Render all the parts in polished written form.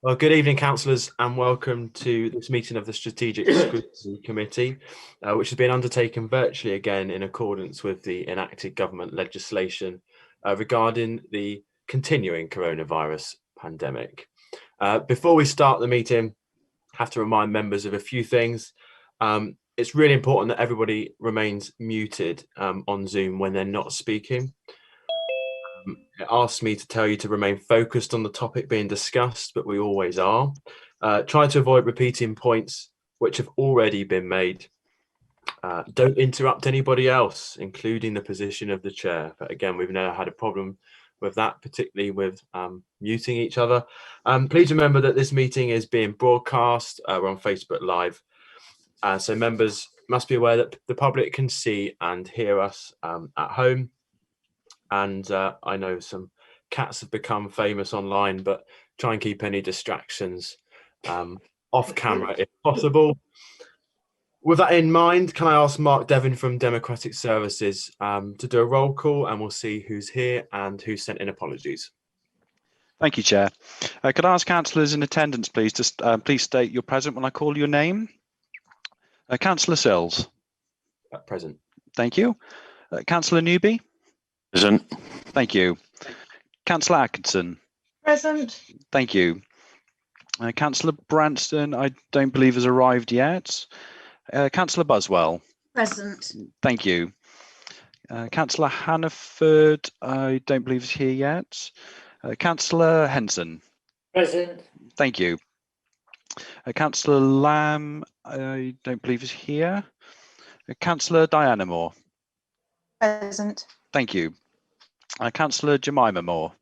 Well, good evening, councillors, and welcome to this meeting of the Strategic Scrutiny Committee, which has been undertaken virtually again in accordance with the enacted government legislation regarding the continuing coronavirus pandemic. Before we start the meeting, I have to remind members of a few things. It's really important that everybody remains muted on Zoom when they're not speaking. It asks me to tell you to remain focused on the topic being discussed, but we always are. Try to avoid repeating points which have already been made. Don't interrupt anybody else, including the position of the chair. But again, we've never had a problem with that, particularly with muting each other. Please remember that this meeting is being broadcast. We're on Facebook Live. So members must be aware that the public can see and hear us at home. And I know some cats have become famous online, but try and keep any distractions off camera if possible. With that in mind, can I ask Mark Devon from Democratic Services to do a roll call, and we'll see who's here and who sent in apologies. Thank you, Chair. Could I ask councillors in attendance, please, to please state you're present when I call your name? Councillor Sills. Present. Thank you. Councillor Newby. Present. Thank you. Councillor Atkinson. Present. Thank you. Councillor Branston, I don't believe has arrived yet. Councillor Buswell. Present. Thank you. Councillor Hannaford, I don't believe is here yet. Councillor Henson. Present. Thank you. Councillor Lamb, I don't believe is here. Councillor Diana Moore. Present. Thank you. Councillor Jemima Moore.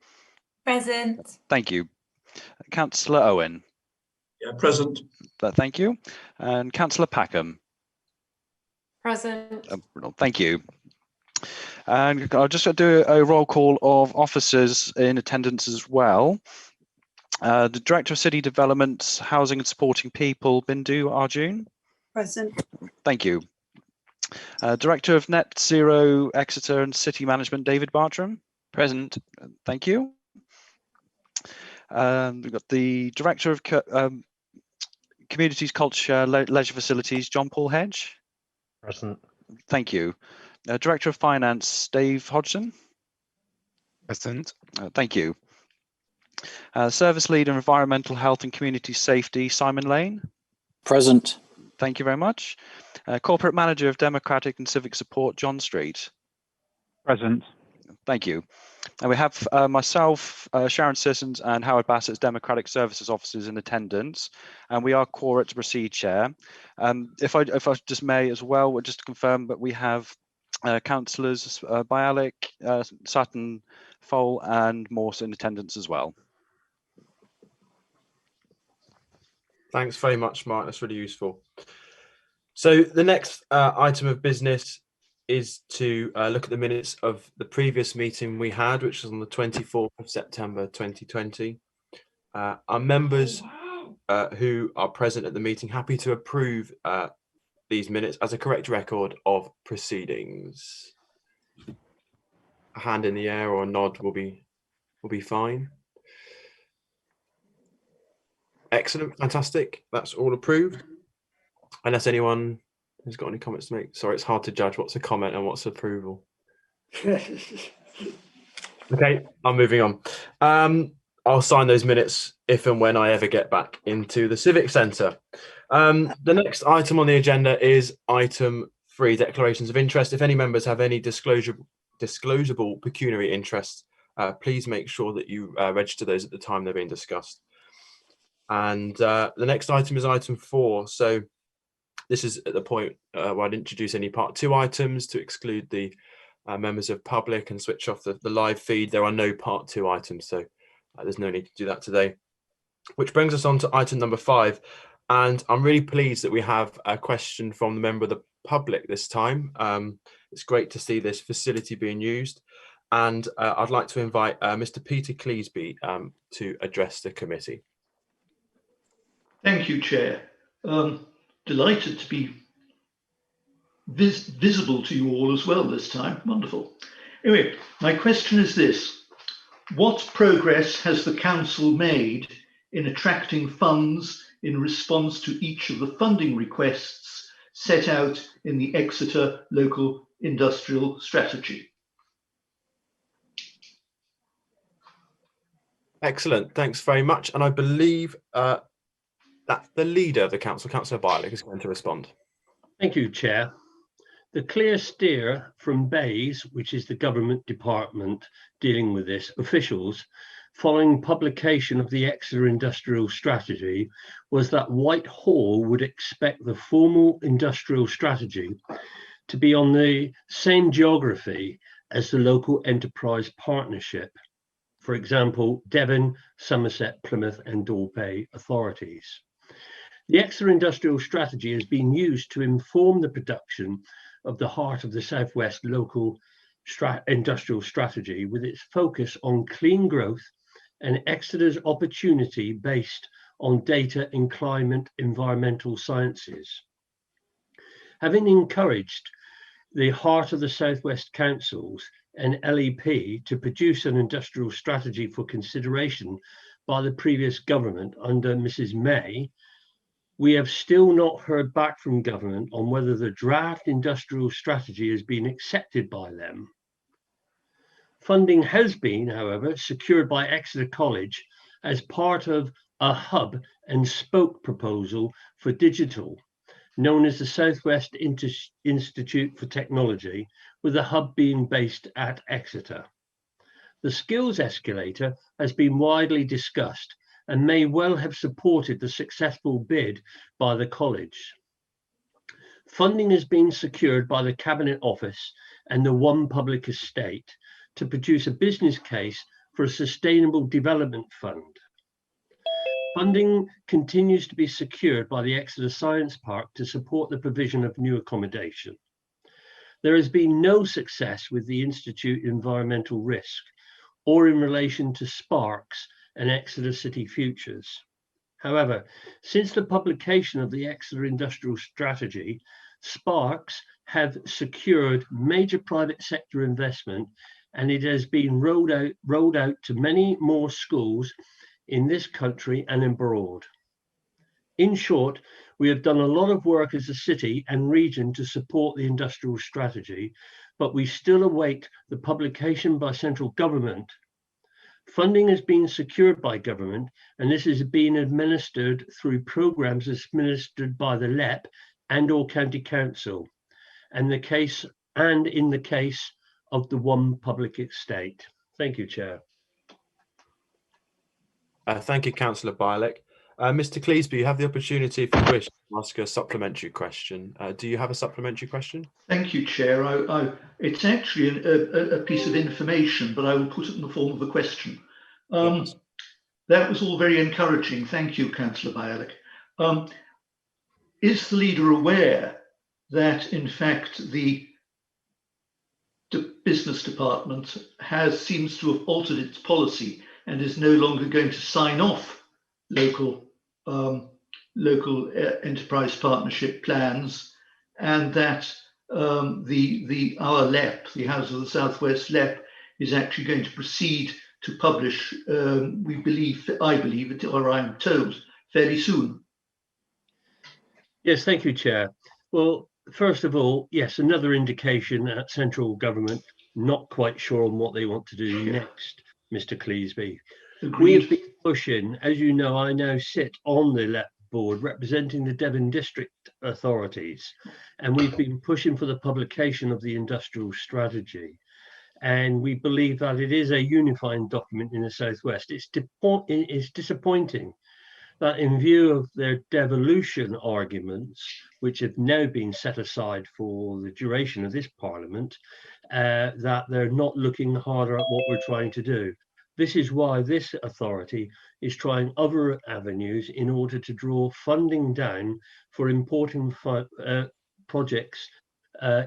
Present. Thank you. Councillor Owen. Yeah, present. Thank you. And Councillor Packham. Present. Thank you. And I'll just do a roll call of officers in attendance as well. The Director of City Development, Housing and Supporting People, Bindu Arjun. Present. Thank you. Director of Net Zero Exeter and City Management, David Bartram. Present. Thank you. We've got the Director of Communities, Culture, Leisure Facilities, John Paul Hedge. Present. Thank you. Director of Finance, Dave Hodgson. Present. Thank you. Service Leader, Environmental Health and Community Safety, Simon Lane. Present. Thank you very much. Corporate Manager of Democratic and Civic Support, John Street. Present. Thank you. And we have myself, Sharon Sissons and Howard Bassett as Democratic Services Officers in attendance, and we are quorate to proceed, Chair. If I just may as well, just to confirm that we have councillors Bialik, Sutton, Fole and Morse in attendance as well. Thanks very much, Mark. That's really useful. So the next item of business is to look at the minutes of the previous meeting we had, which was on the 24th of September 2020. Are members who are present at the meeting happy to approve these minutes as a correct record of proceedings? A hand in the air or a nod will be fine. Excellent, fantastic. That's all approved. Unless anyone has got any comments to make. Sorry, it's hard to judge what's a comment and what's approval. Okay, I'm moving on. I'll sign those minutes if and when I ever get back into the Civic Centre. The next item on the agenda is item 3, declarations of interest. If any members have any disclosable pecuniary interests, please make sure that you register those at the time they're being discussed. And the next item is item 4. So this is at the point where I'd introduce any part 2 items to exclude the members of public and switch off the live feed. There are no part 2 items, so there's no need to do that today. Which brings us on to item number 5. And I'm really pleased that we have a question from the member of the public this time. It's great to see this facility being used. And I'd like to invite Mr. Peter Cleesby to address the committee. Thank you, Chair. Delighted to be visible to you all as well this time. Wonderful. Anyway, my question is this. What progress has the Council made in attracting funds in response to each of the funding requests set out in the Exeter Local Industrial Strategy. Excellent, thanks very much. And I believe that the leader of the council, Councillor Byerley, is going to respond. Thank you, Chair. The clear steer from BEIS, which is the government department dealing with this, officials, following publication of the Exeter Industrial Strategy, was that Whitehall would expect the formal industrial strategy to be on the same geography as the local enterprise partnership. For example, Devon, Somerset, Plymouth and Dore Bay authorities. The Exeter Industrial Strategy has been used to inform the production of the Heart of the Southwest Local Industrial Strategy, with its focus on clean growth and Exeter's opportunity based on data in climate environmental sciences. Having encouraged the Heart of the Southwest Councils and LEP to produce an industrial strategy for consideration by the previous government under Mrs. May, we have still not heard back from government on whether the draft industrial strategy has been accepted by them. Funding has been, however, secured by Exeter College as part of a hub and spoke proposal for digital, known as the Southwest Institute for Technology, with the hub being based at Exeter. The skills escalator has been widely discussed and may well have supported the successful bid by the college. Funding has been secured by the Cabinet Office and the One Public Estate to produce a business case for a sustainable development fund. Funding continues to be secured by the Exeter Science Park to support the provision of new accommodation. There has been no success with the Institute Environmental Risk or in relation to Sparks and Exeter City Futures. However, since the publication of the Exeter Industrial Strategy, Sparks have secured major private sector investment, and it has been rolled out to many more schools in this country and abroad. In short, we have done a lot of work as a city and region to support the industrial strategy, but we still await the publication by central government. Funding has been secured by government, and this is being administered through programs administered by the LEP and/or County Council, and in the case of the One Public Estate. Thank you, Chair. Thank you, Councillor Byerley. Mr. Cleesby, you have the opportunity, if you wish, to ask a supplementary question. Do you have a supplementary question? Thank you, Chair. It's actually a piece of information, but I will put it in the form of a question. Yes. That was all very encouraging. Thank you, Councillor Byerley. Is the leader aware that, in fact, the business department seems to have altered its policy and is no longer going to sign off local enterprise partnership plans, and that our LEP, the House of the Southwest LEP, is actually going to proceed to publish, I believe, or I'm told, fairly soon? Yes, thank you, Chair. Well, first of all, yes, another indication that central government not quite sure on what they want to do next, Mr. Cleesby. Agreed. We have been pushing, as you know, I now sit on the LEP board representing the Devon district authorities, and we've been pushing for the publication of the industrial strategy. And we believe that it is a unifying document in the Southwest. It's disappointing that, in view of their devolution arguments, which have now been set aside for the duration of this Parliament, that they're not looking harder at what we're trying to do. This is why this authority is trying other avenues in order to draw funding down for important projects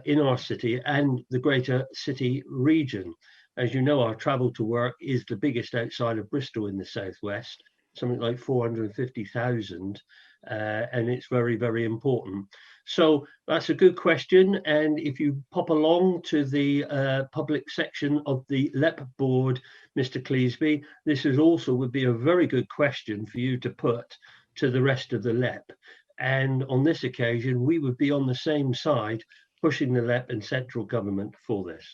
in our city and the greater city region. As you know, our travel to work is the biggest outside of Bristol in the Southwest, something like 450,000, and it's very, very important. So that's a good question, and if you pop along to the public section of the LEP board Mr. Cleasby, this is also would be a very good question for you to put to the rest of the LEP. And on this occasion, we would be on the same side, pushing the LEP and central government for this.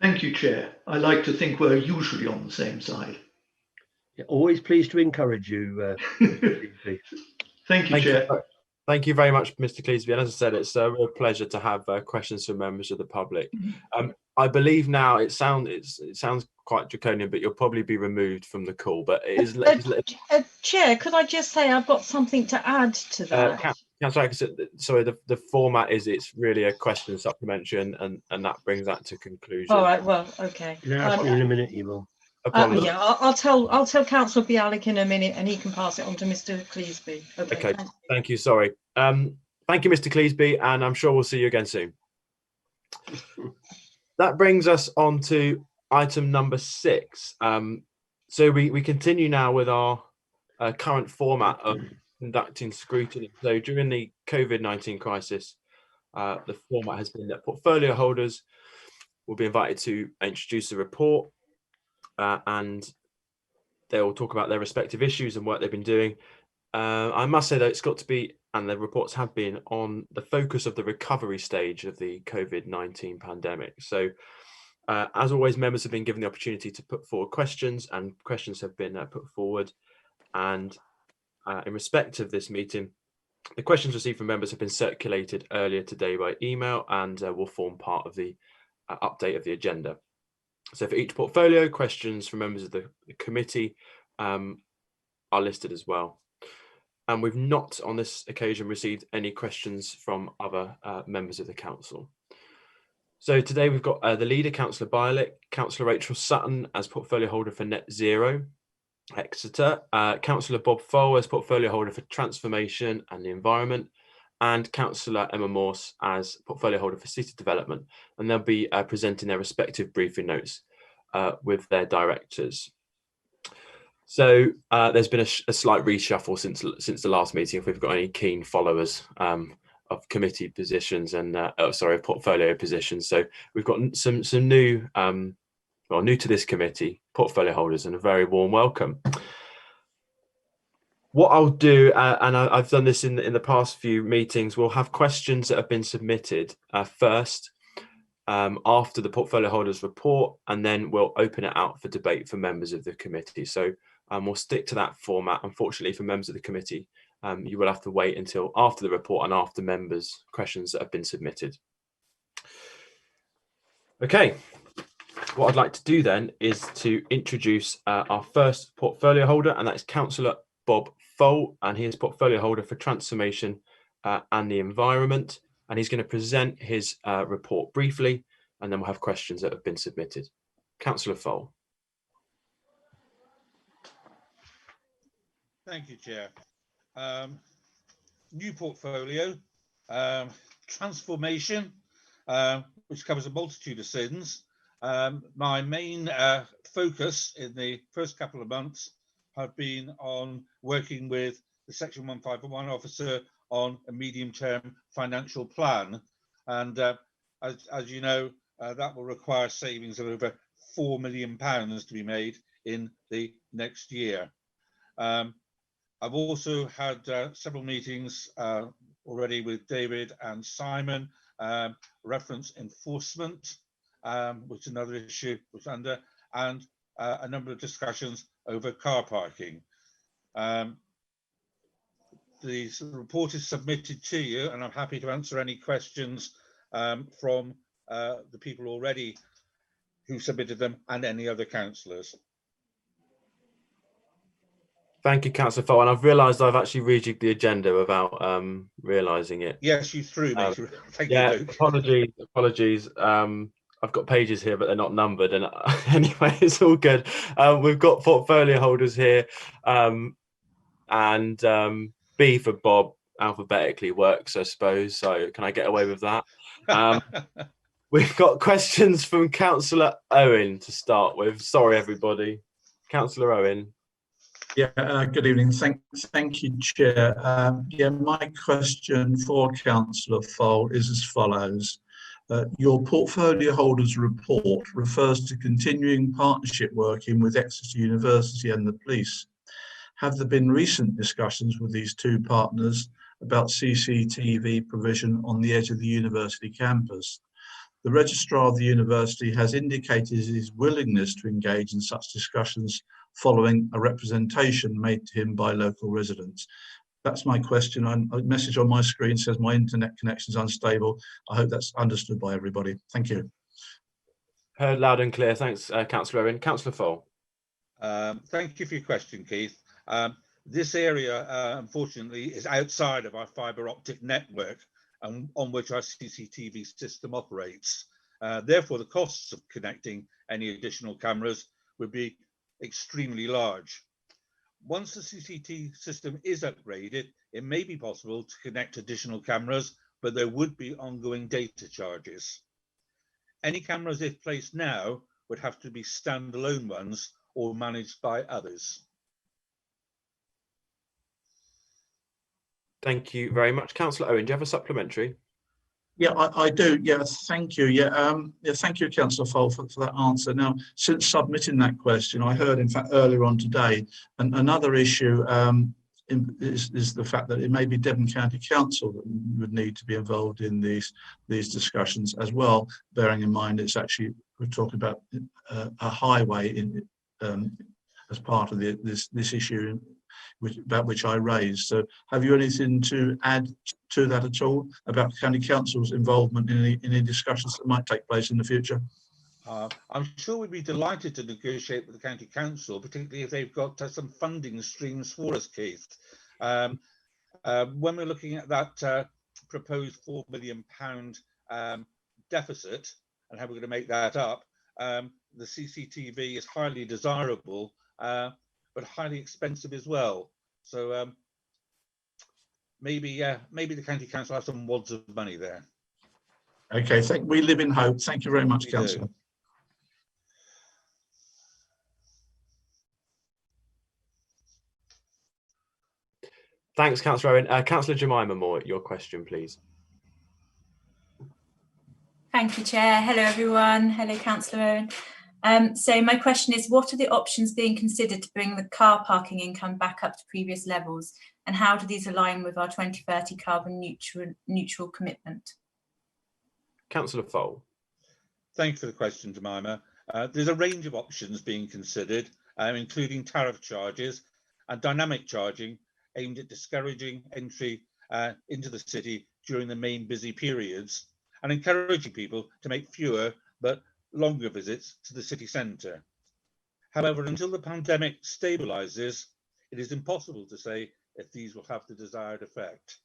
Thank you, Chair. I like to think we're usually on the same side. Yeah, always pleased to encourage you. Thank you, Chair. Thank you very much, Mr. Cleasby. And as I said, it's a real pleasure to have questions from members of the public. I believe now it sounds quite draconian, but you'll probably be removed from the call. But it is. Chair, could I just say I've got something to add to that? Councillor, sorry, the format is it's really a question supplementary, and that brings that to conclusion. All right. Well, okay. You can ask me in a minute, you will. Yeah, I'll tell Councillor Bialik in a minute, and he can pass it on to Mr. Cleasby. Okay. Thank you. Sorry. Thank you, Mr. Cleasby, and I'm sure we'll see you again soon. That brings us on to item number 6. So we continue now with our current format of conducting scrutiny. So during the COVID-19 crisis, the format has been that portfolio holders will be invited to introduce a report, and they will talk about their respective issues and work they've been doing. I must say that it's got to be, and the reports have been, on the focus of the recovery stage of the COVID-19 pandemic. So as always, members have been given the opportunity to put forward questions, and questions have been put forward. And in respect of this meeting, the questions received from members have been circulated earlier today by email and will form part of the update of the agenda. So for each portfolio, questions from members of the committee are listed as well. And we've not on this occasion received any questions from other members of the council. So today we've got the leader, Councillor Bialik, Councillor Rachel Sutton as portfolio holder for Net Zero Exeter, Councillor Bob Fole as portfolio holder for Transformation and the Environment, and Councillor Emma Morse as portfolio holder for City Development. And they'll be presenting their respective briefing notes with their directors. So there's been a slight reshuffle since the last meeting, if we've got any keen followers of committee positions and portfolio positions. So we've got some new, new to this committee, portfolio holders, and a very warm welcome. What I'll do, and I've done this in the past few meetings, we'll have questions that have been submitted first, after the portfolio holders report, and then we'll open it out for debate for members of the committee. So we'll stick to that format. Unfortunately, for members of the committee, you will have to wait until after the report and after members' questions that have been submitted. Okay, what I'd like to do then is to introduce our first portfolio holder, and that is Councillor Bob Fole, and he is portfolio holder for Transformation and the Environment, and he's going to present his report briefly, and then we'll have questions that have been submitted. Councillor Fole. Thank you, Chair. New portfolio, Transformation, which covers a multitude of sins. My main focus in the first couple of months have been on working with the Section 151 officer on a medium-term financial plan. And as you know, that will require savings of over £4 million to be made in the next year. I've also had several meetings already with David and Simon, reference enforcement, which is another issue which is under, and a number of discussions over car parking. The report is submitted to you, and I'm happy to answer any questions from the people already who submitted them and any other councillors. Thank you, Councillor Fole. And I've realised I've actually rejigged the agenda without realising it. Yes, you threw me. Thank you, Luke. Apologies. I've got pages here, but they're not numbered. And anyway, it's all good. We've got portfolio holders here, and B for Bob alphabetically works, I suppose. So can I get away with that? We've got questions from Councillor Owen to start with. Sorry, everybody. Councillor Owen. Yeah, good evening. Thank you, Chair. Yeah, my question for Councillor Fole is as follows. Your portfolio holders report refers to continuing partnership working with Exeter University and the police. Have there been recent discussions with these two partners about CCTV provision on the edge of the university campus? The registrar of the university has indicated his willingness to engage in such discussions following a representation made to him by local residents. That's my question. A message on my screen says my internet connection is unstable. I hope that's understood by everybody. Thank you. Heard loud and clear. Thanks, Councillor Owen. Councillor Fole. Thank you for your question, Keith. This area, unfortunately, is outside of our fibre optic network and on which our CCTV system operates. Therefore, the costs of connecting any additional cameras would be extremely large. Once the CCTV system is upgraded, it may be possible to connect additional cameras, but there would be ongoing data charges. Any cameras, if placed now, would have to be standalone ones or managed by others. Thank you very much. Councillor Owen, do you have a supplementary? Yeah, I do. Yeah, thank you. Yeah, thank you, Councillor Fole, for that answer. Now, since submitting that question, I heard, in fact, earlier on today, another issue is the fact that it may be Devon County Council that would need to be involved in these discussions as well, bearing in mind it's actually, we're talking about a highway as part of this issue about which I raised. So have you anything to add to that at all about County Council's involvement in any discussions that might take place in the future? I'm sure we'd be delighted to negotiate with the County Council, particularly if they've got some funding streams for us, Keith. When we're looking at that proposed £4 million deficit and how we're going to make that up, the CCTV is highly desirable, but highly expensive as well. So maybe the County Council has some wads of money there. Okay, we live in hope. Thank you very much, Councillor. Thanks, Councillor Owen. Councillor Jemima Moore, your question, please. Thank you, Chair. Hello, everyone. Hello, Councillor Owen. So my question is, what are the options being considered to bring the car parking income back up to previous levels? And how do these align with our 2030 carbon neutral commitment? Councillor Fole. Thank you for the question, Jemima. There's a range of options being considered, including tariff charges and dynamic charging aimed at discouraging entry into the city during the main busy periods and encouraging people to make fewer but longer visits to the city centre. However, until the pandemic stabilises, it is impossible to say if these will have the desired effect.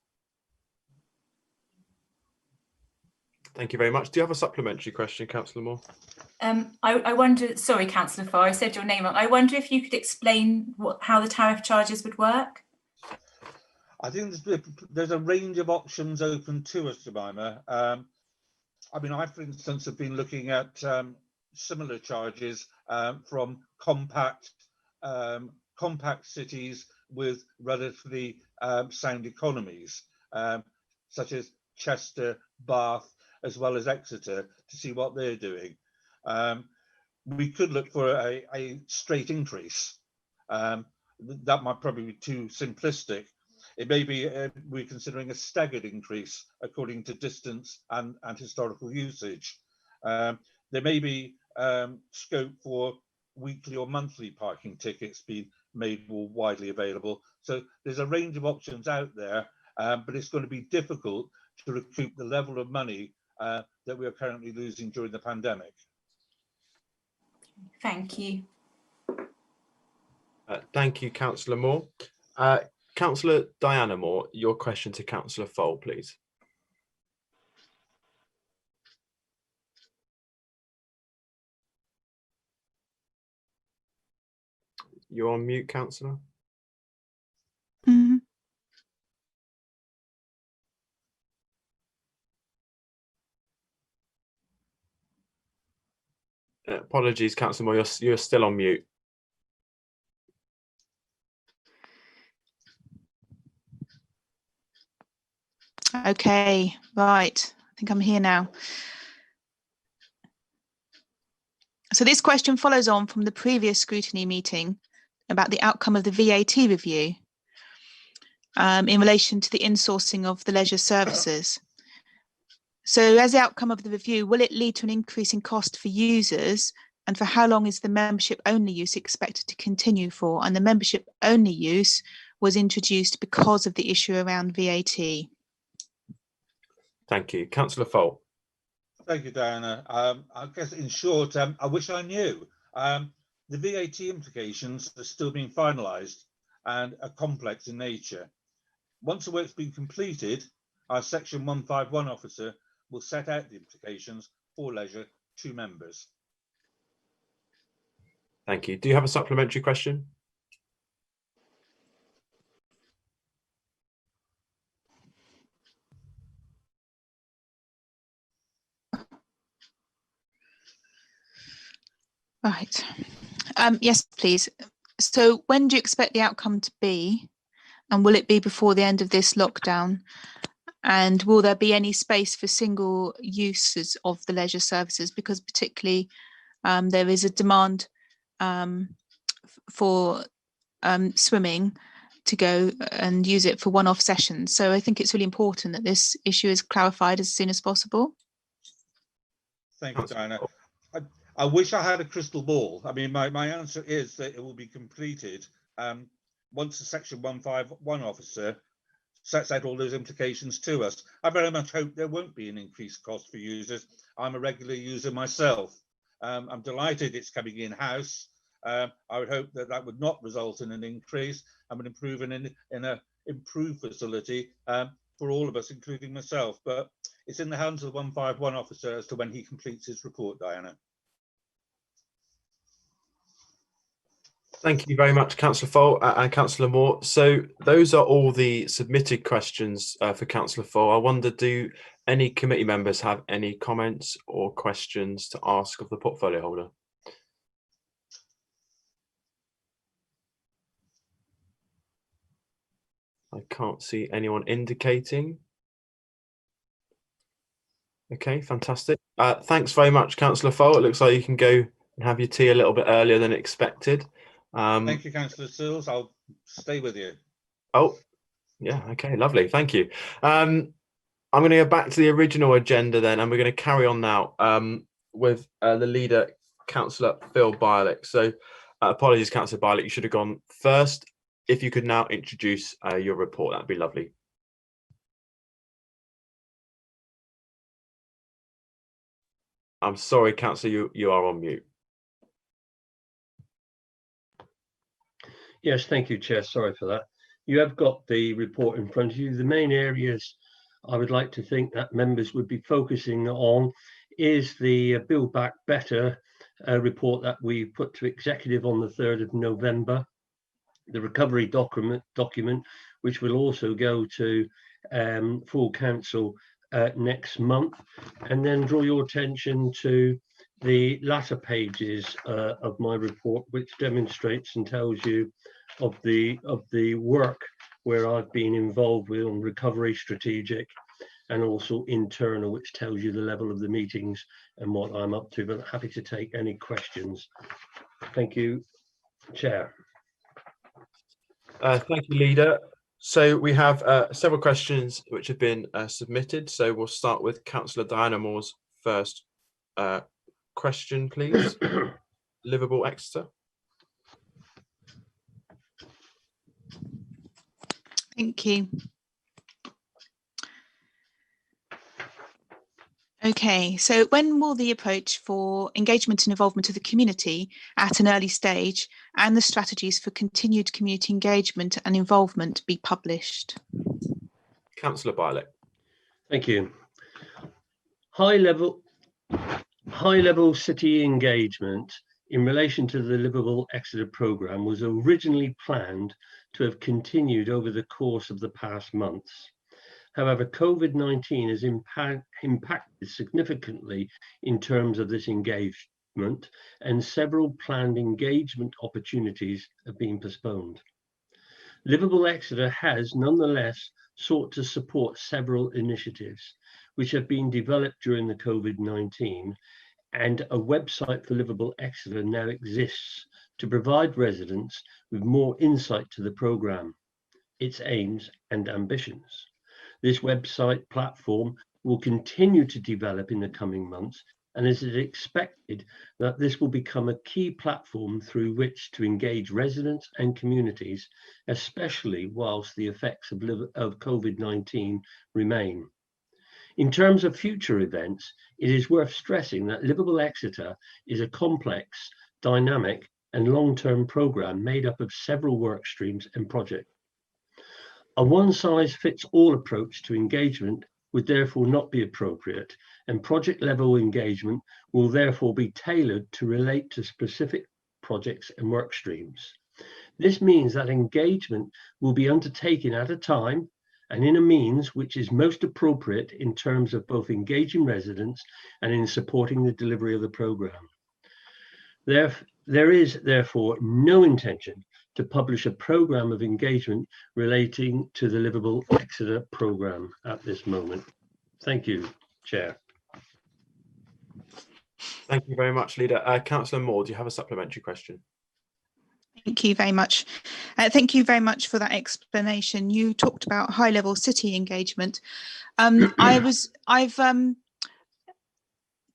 Thank you very much. Do you have a supplementary question, Councillor Moore? I wonder, sorry, Councillor Farr, I said your name wrong. I wonder if you could explain how the tariff charges would work? I think there's a range of options open to us, Jemima. I mean, I, for instance, have been looking at similar charges from compact cities with relatively sound economies, such as Chester, Bath, as well as Exeter, to see what they're doing. We could look for a straight increase. That might probably be too simplistic. It may be we're considering a staggered increase according to distance and historical usage. There may be scope for weekly or monthly parking tickets being made more widely available. So there's a range of options out there, but it's going to be difficult to recoup the level of money that we are currently losing during the pandemic. Thank you. Thank you, Councillor Moore. Councillor Diana Moore, your question to Councillor Fole, please. You're on mute, Councillor. Apologies, Councillor Moore, you're still on mute. Okay, right. I think I'm here now. So this question follows on from the previous scrutiny meeting about the outcome of the VAT review in relation to the insourcing of the leisure services. So as the outcome of the review, will it lead to an increase in cost for users, and for how long is the membership only use expected to continue for? And the membership only use was introduced because of the issue around VAT. Thank you. Councillor Folt. Thank you, Diana. I guess in short, I wish I knew. The VAT implications are still being finalised and are complex in nature. Once the work's been completed, our Section 151 officer will set out the implications for leisure to members. Thank you. Do you have a supplementary question? Right. Yes, please. So when do you expect the outcome to be? And will it be before the end of this lockdown? And will there be any space for single uses of the leisure services? Because particularly there is a demand for swimming to go and use it for one-off sessions. So I think it's really important that this issue is clarified as soon as possible. Thank you, Diana. I wish I had a crystal ball. I mean, my answer is that it will be completed once the Section 151 officer sets out all those implications to us. I very much hope there won't be an increased cost for users. I'm a regular user myself. I'm delighted it's coming in-house. I would hope that that would not result in an increase and would improve in an improved facility for all of us, including myself. But it's in the hands of the 151 officer as to when he completes his report, Diana. Thank you very much, Councillor Folt and Councillor Moore. So those are all the submitted questions for Councillor Folt. I wonder, do any committee members have any comments or questions to ask of the portfolio holder? I can't see anyone indicating. Okay, fantastic. Thanks very much, Councillor Folt. It looks like you can go and have your tea a little bit earlier than expected. Thank you, Councillor Searles. I'll stay with you. Oh, yeah. Okay, lovely. Thank you. I'm going to go back to the original agenda then, and we're going to carry on now with the leader, Councillor Phil Bialik. So apologies, Councillor Bialik, you should have gone first. If you could now introduce your report, that'd be lovely. I'm sorry, Councillor, you are on mute. Yes, thank you, Chair. Sorry for that. You have got the report in front of you. The main areas I would like to think that members would be focusing on is the Build Back Better report that we put to Executive on the 3rd of November, the recovery document which will also go to full council next month, and then draw your attention to the latter pages of my report, which demonstrates and tells you of the work where I've been involved with on recovery strategic and also internal, which tells you the level of the meetings and what I'm up to. But happy to take any questions. Thank you, Chair. Thank you, Leader. So we have several questions which have been submitted. So we'll start with Councillor Diana Moore's first question, please. Livable Exeter. Thank you. Okay, so when will the approach for engagement and involvement of the community at an early stage and the strategies for continued community engagement and involvement be published? Councillor Bialik. Thank you. High level city engagement in relation to the Livable Exeter programme was originally planned to have continued over the course of the past months. However, COVID-19 has impacted significantly in terms of this engagement, and several planned engagement opportunities have been postponed. Livable Exeter has nonetheless sought to support several initiatives which have been developed during the COVID-19 and a website for Livable Exeter now exists to provide residents with more insight to the programme, its aims and ambitions. This website platform will continue to develop in the coming months, and it is expected that this will become a key platform through which to engage residents and communities, especially whilst the effects of COVID-19 remain. In terms of future events, it is worth stressing that Livable Exeter is a complex, dynamic and long-term programme made up of several work streams and projects. A one-size-fits-all approach to engagement would therefore not be appropriate, and project-level engagement will therefore be tailored to relate to specific projects and work streams. This means that engagement will be undertaken at a time and in a means which is most appropriate in terms of both engaging residents and in supporting the delivery of the programme. There is therefore no intention to publish a programme of engagement relating to the Livable Exeter programme at this moment. Thank you, Chair. Thank you very much, Leader. Councillor Moore, do you have a supplementary question? Thank you very much. Thank you very much for that explanation. You talked about high-level city engagement. I've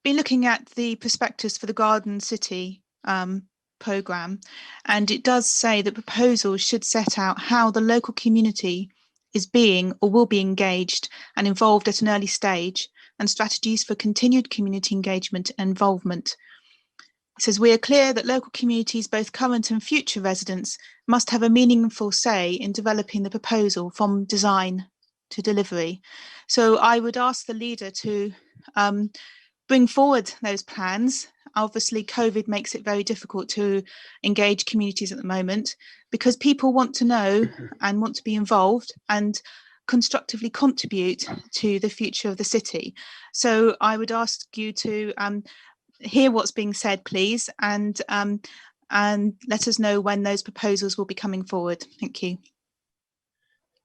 been looking at the prospectus for the Garden City programme, and it does say that proposals should set out how the local community is being or will be engaged and involved at an early stage, and strategies for continued community engagement and involvement. It says, we are clear that local communities, both current and future residents, must have a meaningful say in developing the proposal from design to delivery. So I would ask the leader to bring forward those plans. Obviously, COVID makes it very difficult to engage communities at the moment, because people want to know and want to be involved and constructively contribute to the future of the city. So I would ask you to hear what's being said, please, and let us know when those proposals will be coming forward. Thank you.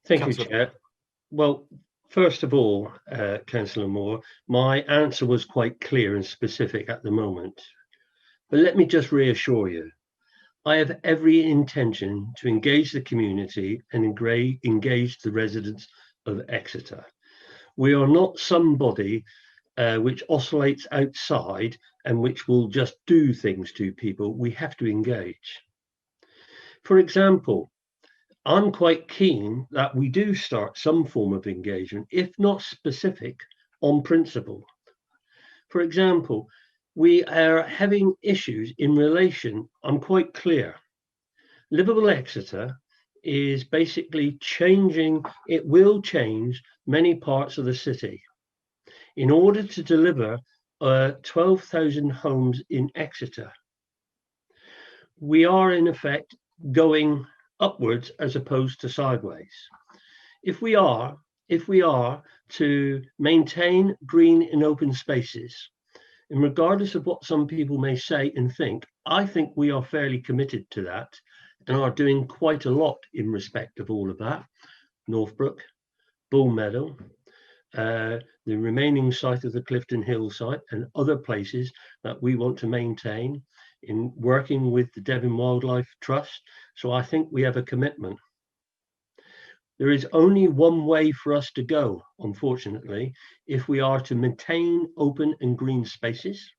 Thank you, Chair. Well, first of all, Councillor Moore, my answer was quite clear and specific at the moment. But let me just reassure you, I have every intention to engage the community and engage the residents of Exeter. We are not somebody which oscillates outside and which will just do things to people. We have to engage. For example, I'm quite keen that we do start some form of engagement, if not specific, on principle. For example, we are having issues in relation, I'm quite clear. Livable Exeter is basically changing, it will change many parts of the city. In order to deliver 12,000 homes in Exeter, we are in effect going upwards as opposed to sideways. If we are to maintain green and open spaces, and regardless of what some people may say and think, I think we are fairly committed to that and are doing quite a lot in respect of all of that. Northbrook, Bull Meadow, the remaining site of the Clifton Hill site, and other places that we want to maintain in working with the Devon Wildlife Trust. So I think we have a commitment. There is only one way for us to go, unfortunately, if we are to maintain open and green spaces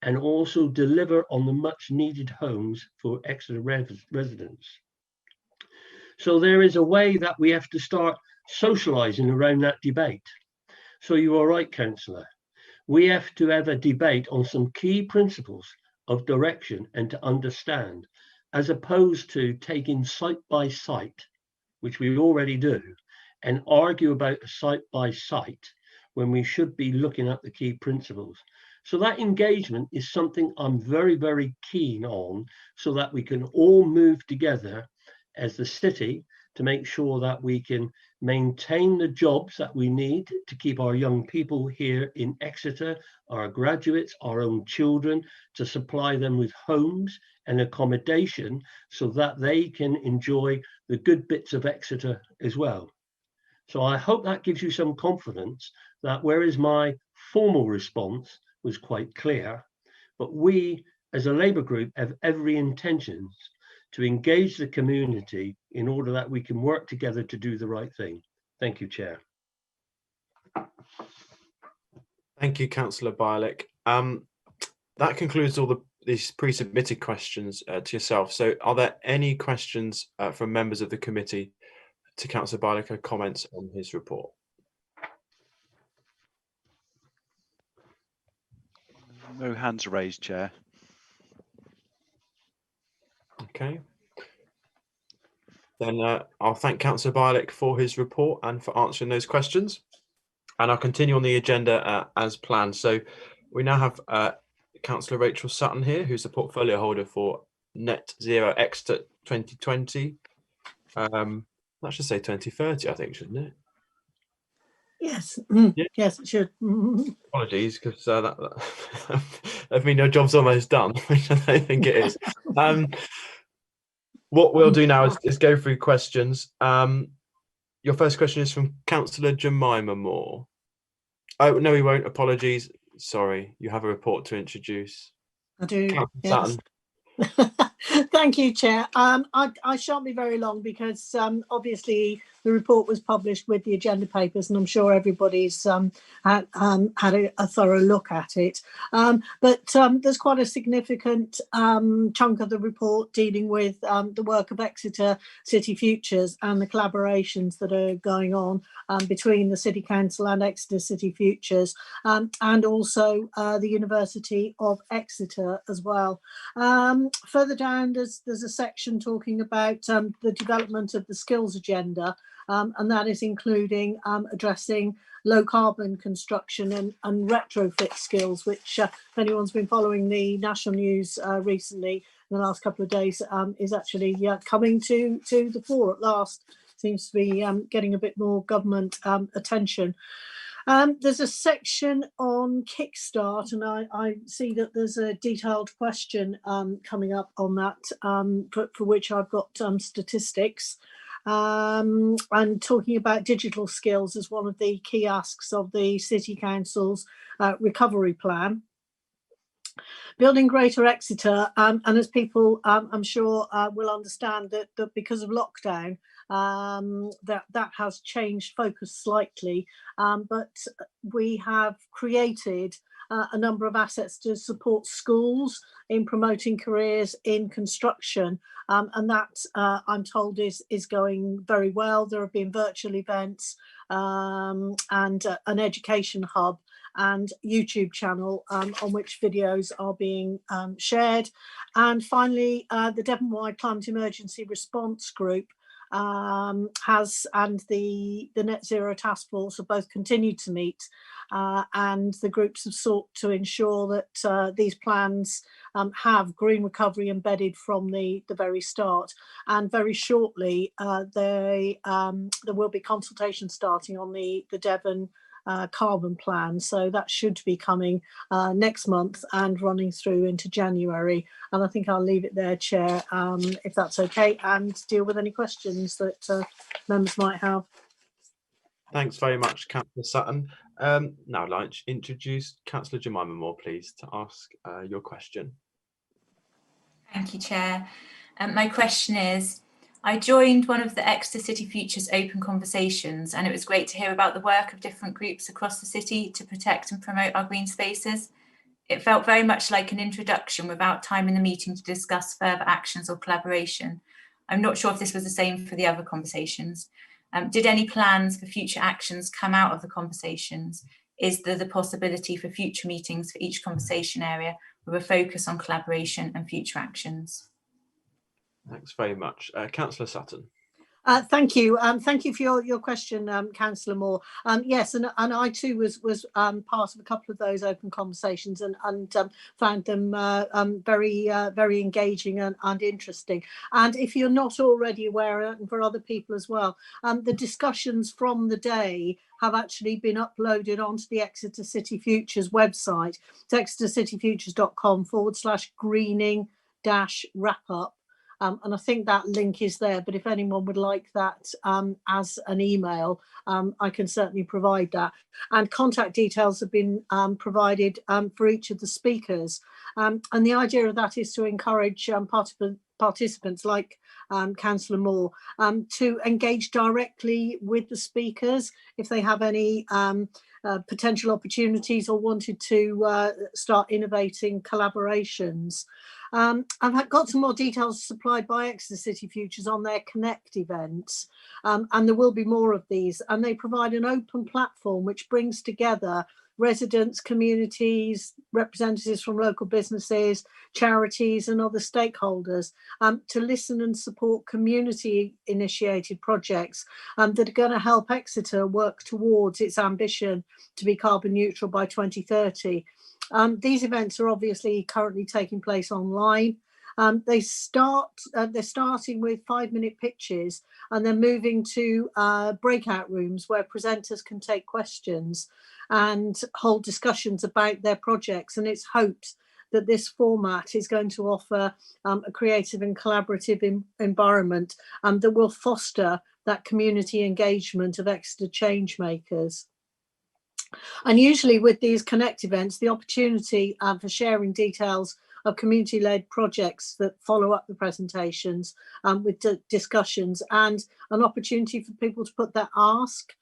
and also deliver on the much needed homes for Exeter residents. So there is a way that we have to start socialising around that debate. So you are right, Councillor. We have to have a debate on some key principles of direction and to understand, as opposed to taking site by site, which we already do, and argue about a site by site when we should be looking at the key principles. So that engagement is something I'm very, very keen on, so that we can all move together as the city to make sure that we can maintain the jobs that we need to keep our young people here in Exeter, our graduates, our own children, to supply them with homes and accommodation so that they can enjoy the good bits of Exeter as well. So I hope that gives you some confidence that whereas my formal response was quite clear, but we as a Labour group have every intention to engage the community in order that we can work together to do the right thing. Thank you, Chair. Thank you, Councillor Bialik. That concludes all these pre-submitted questions to yourself. So are there any questions from members of the committee to Councillor Bialik or comments on his report? No hands raised, Chair. Okay. Then I'll thank Councillor Bialik for his report and for answering those questions. And I'll continue on the agenda as planned. So we now have Councillor Rachel Sutton here, who's the portfolio holder for Net Zero Exeter 2020. That should say 2030, I think, shouldn't it? Yes, Yeah. yes, it should. Apologies, because that I mean, your job's almost done, which I don't think it is. What we'll do now is go through questions. Your first question is from Councillor Jemima Moore. Oh, no, we won't. Apologies. Sorry, you have a report to introduce. I do. Councillor Yes. Sutton. Thank you, Chair. I shan't be very long because obviously the report was published with the agenda papers, and I'm sure everybody's had a thorough look at it. But there's quite a significant chunk of the report dealing with the work of Exeter City Futures and the collaborations that are going on between the City Council and Exeter City Futures, and also the University of Exeter as well. Further down, there's a section talking about the development of the skills agenda, and that is including addressing low carbon construction and retrofit skills, which if anyone's been following the national news recently in the last couple of days, is actually coming to the fore at last. Seems to be getting a bit more government attention. There's a section on Kickstart, and I see that there's a detailed question coming up on that, for which I've got statistics. And talking about digital skills as one of the key asks of the City Council's recovery plan. Building Greater Exeter, and as people I'm sure will understand that because of lockdown, that has changed focus slightly, but we have created a number of assets to support schools in promoting careers in construction, and that I'm told is going very well. There have been virtual events and an education hub and YouTube channel on which videos are being shared. And finally, the Devon-wide Climate Emergency Response Group has, and the Net Zero Task Force have both continued to meet, and the groups have sought to ensure that these plans have green recovery embedded from the very start. And very shortly, there will be consultation starting on the Devon carbon plan, so that should be coming next month and running through into January. And I think I'll leave it there, Chair, if that's okay, and deal with any questions that members might have. Thanks very much, Councillor Sutton. Now I'd like to introduce Councillor Jemima Moore, please, to ask your question. Thank you, Chair. My question is, I joined one of the Exeter City Futures open conversations, and it was great to hear about the work of different groups across the city to protect and promote our green spaces. It felt very much like an introduction without time in the meeting to discuss further actions or collaboration. I'm not sure if this was the same for the other conversations. Did any plans for future actions come out of the conversations? Is there the possibility for future meetings for each conversation area with a focus on collaboration and future actions? Thanks very much. Councillor Sutton. Thank you. Thank you for your question, Councillor Moore. Yes, and I too was part of a couple of those open conversations and found them very engaging and interesting. And if you're not already aware, and for other people as well, the discussions from the day have actually been uploaded onto the Exeter City Futures website. It's exetercityfutures.com/greening-wrap-up. And I think that link is there, but if anyone would like that as an email, I can certainly provide that. And contact details have been provided for each of the speakers. And the idea of that is to encourage participants like Councillor Moore to engage directly with the speakers if they have any potential opportunities or wanted to start innovating collaborations. I've got some more details supplied by Exeter City Futures on their Connect events, and there will be more of these, and they provide an open platform which brings together residents, communities, representatives from local businesses, charities and other stakeholders to listen and support community initiated projects that are going to help Exeter work towards its ambition to be carbon neutral by 2030. These events are obviously currently taking place online. They're starting with 5-minute pitches and then moving to breakout rooms where presenters can take questions and hold discussions about their projects. And it's hoped that this format is going to offer a creative and collaborative environment that will foster that community engagement of Exeter change makers. And usually with these Connect events, the opportunity for sharing details of community-led projects that follow up the presentations with discussions, and an opportunity for people to put their ask,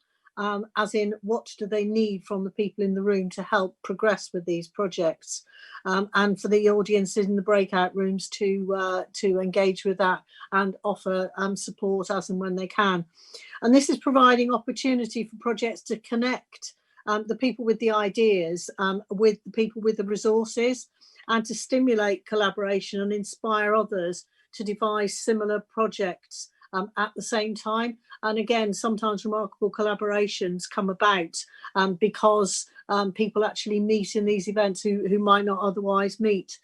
as in what do they need from the people in the room to help progress with these projects, and for the audience in the breakout rooms to engage with that and offer support as and when they can. And this is providing opportunity for projects to connect the people with the ideas with the people with the resources, and to stimulate collaboration and inspire others to devise similar projects at the same time. And again, sometimes remarkable collaborations come about because people actually meet in these events who might not otherwise meet.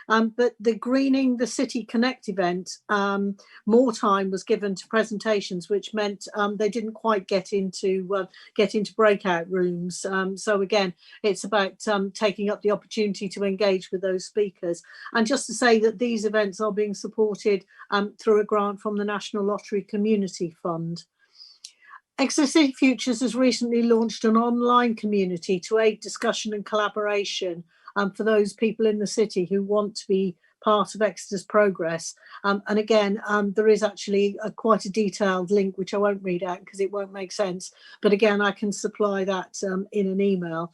But the Greening the City Connect event, more time was given to presentations, which meant they didn't quite get into breakout rooms. So again, it's about taking up the opportunity to engage with those speakers. And just to say that these events are being supported through a grant from the National Lottery Community Fund. Exeter City Futures has recently launched an online community to aid discussion and collaboration for those people in the city who want to be part of Exeter's progress. And again, there is actually quite a detailed link, which I won't read out because it won't make sense. But again, I can supply that in an email.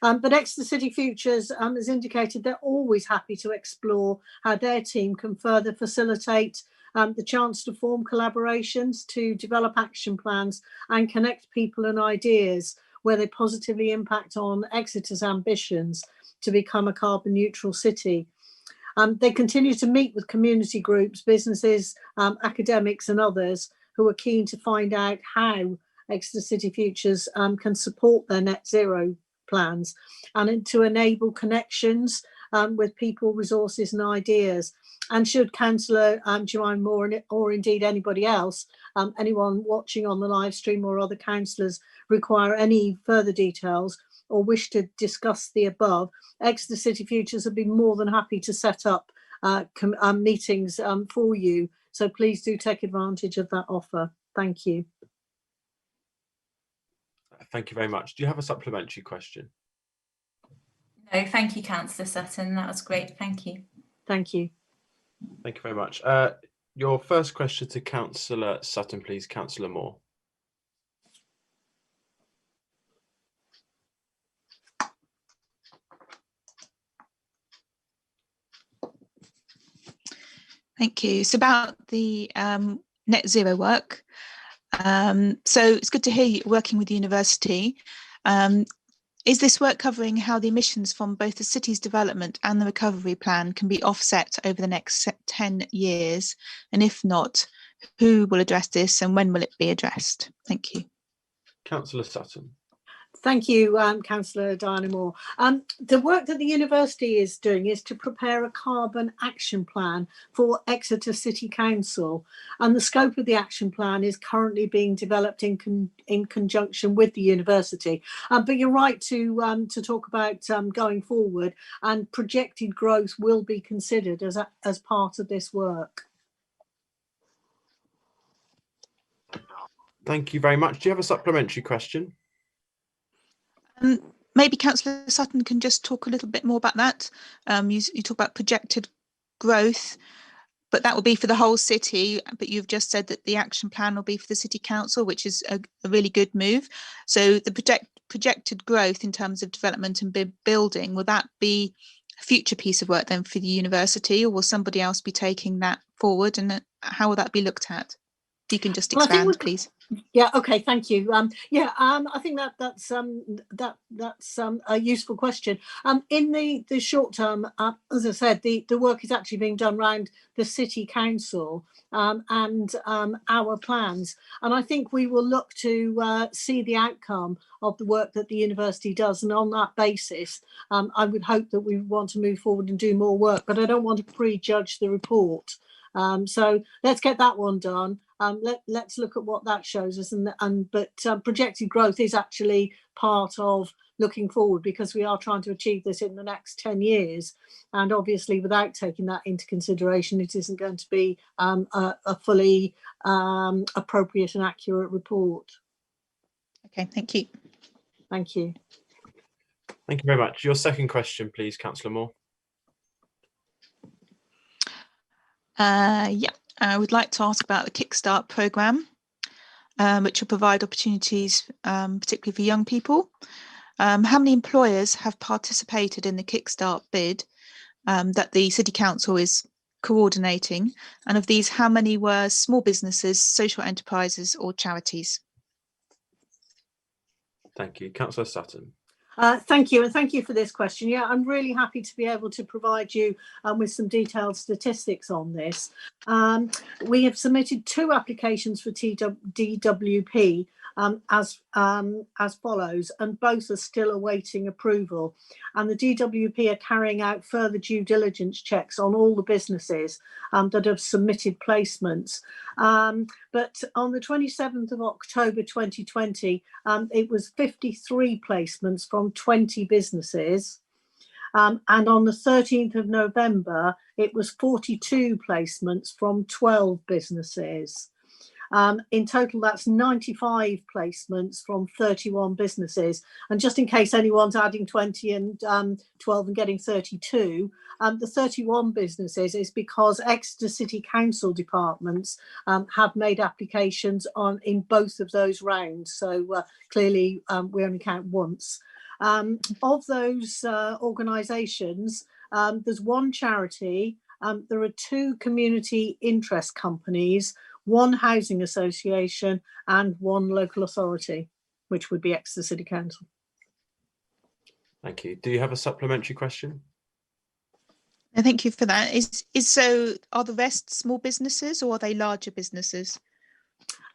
But Exeter City Futures has indicated they're always happy to explore how their team can further facilitate the chance to form collaborations, to develop action plans and connect people and ideas where they positively impact on Exeter's ambitions to become a carbon neutral city. They continue to meet with community groups, businesses, academics and others who are keen to find out how Exeter City Futures can support their net zero plans and to enable connections with people, resources and ideas. And should Councillor Joanne Moore or indeed anybody else, anyone watching on the live stream or other councillors require any further details or wish to discuss the above, Exeter City Futures have been more than happy to set up meetings for you. So please do take advantage of that offer. Thank you. Thank you very much. Do you have a supplementary question? No, thank you, Councillor Sutton. That was great. Thank you. Thank you. Thank you very much. Your first question to Councillor Sutton, please, Councillor Moore. Thank you. It's about the net zero work. So it's good to hear you working with the university. Is this work covering how the emissions from both the city's development and the recovery plan can be offset over the next 10 years? And if not, who will address this and when will it be addressed? Thank you. Councillor Sutton. Thank you, Councillor Diana Moore. The work that the university is doing is to prepare a carbon action plan for Exeter City Council, and the scope of the action plan is currently being developed in conjunction with the university. But you're right to talk about going forward, and projected growth will be considered as part of this work. Thank you very much. Do you have a supplementary question? Maybe Councillor Sutton can just talk a little bit more about that. You talk about projected growth, but that will be for the whole city. But you've just said that the action plan will be for the City Council, which is a really good move. So the projected growth in terms of development and building, will that be a future piece of work then for the university, or will somebody else be taking that forward? And how will that be looked at? If you can just expand, please. Yeah. Okay. Thank you. I think that's a useful question. In the short term, as I said, the work is actually being done around the City Council and our plans, and I think we will look to see the outcome of the work that the university does, and on that basis, I would hope that we want to move forward and do more work. But I don't want to prejudge the report. So let's get that one done. Let's look at what that shows us, but projected growth is actually part of looking forward, because we are trying to achieve this in the next 10 years, and obviously without taking that into consideration, it isn't going to be a fully appropriate and accurate report. Okay, thank you. Thank you. Thank you very much. Your second question, please, Councillor Moore. I would like to ask about the Kickstart programme, which will provide opportunities, particularly for young people. How many employers have participated in the Kickstart bid that the City Council is coordinating? And of these, how many were small businesses, social enterprises or charities? Thank you. Councillor Sutton. Thank you, and thank you for this question. Yeah, I'm really happy to be able to provide you with some detailed statistics on this. We have submitted 2 applications for DWP as follows, and both are still awaiting approval. And the DWP are carrying out further due diligence checks on all the businesses that have submitted placements. But on the 27th of October 2020, it was 53 placements from 20 businesses. And on the 13th of November, it was 42 placements from 12 businesses. In total, that's 95 placements from 31 businesses. And just in case anyone's adding 20 and 12 and getting 32, the 31 businesses is because Exeter City Council departments have made applications in both of those rounds. So clearly, we only count once. Of those organisations, there's 1 charity, there are 2 community interest companies, 1 housing association and 1 local authority, which would be Exeter City Council. Thank you. Do you have a supplementary question? Thank you for that. So are the rest small businesses or are they larger businesses?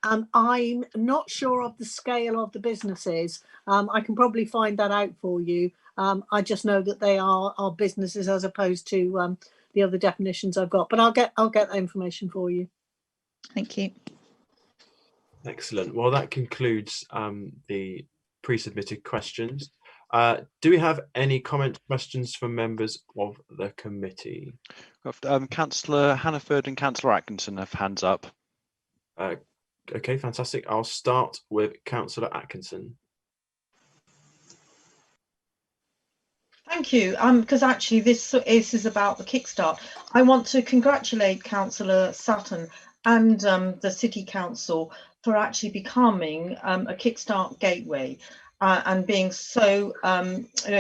I'm not sure of the scale of the businesses. I can probably find that out for you. I just know that they are businesses as opposed to the other definitions I've got, but I'll get that information for you. Thank you. Excellent. Well, that concludes the pre-submitted questions. Do we have any comment questions from members of the committee? Councillor Hannaford and Councillor Atkinson have hands up. Okay, fantastic. I'll start with Councillor Atkinson. Thank you. Because actually this is about the Kickstart. I want to congratulate Councillor Sutton and the City Council for actually becoming a Kickstart gateway and being so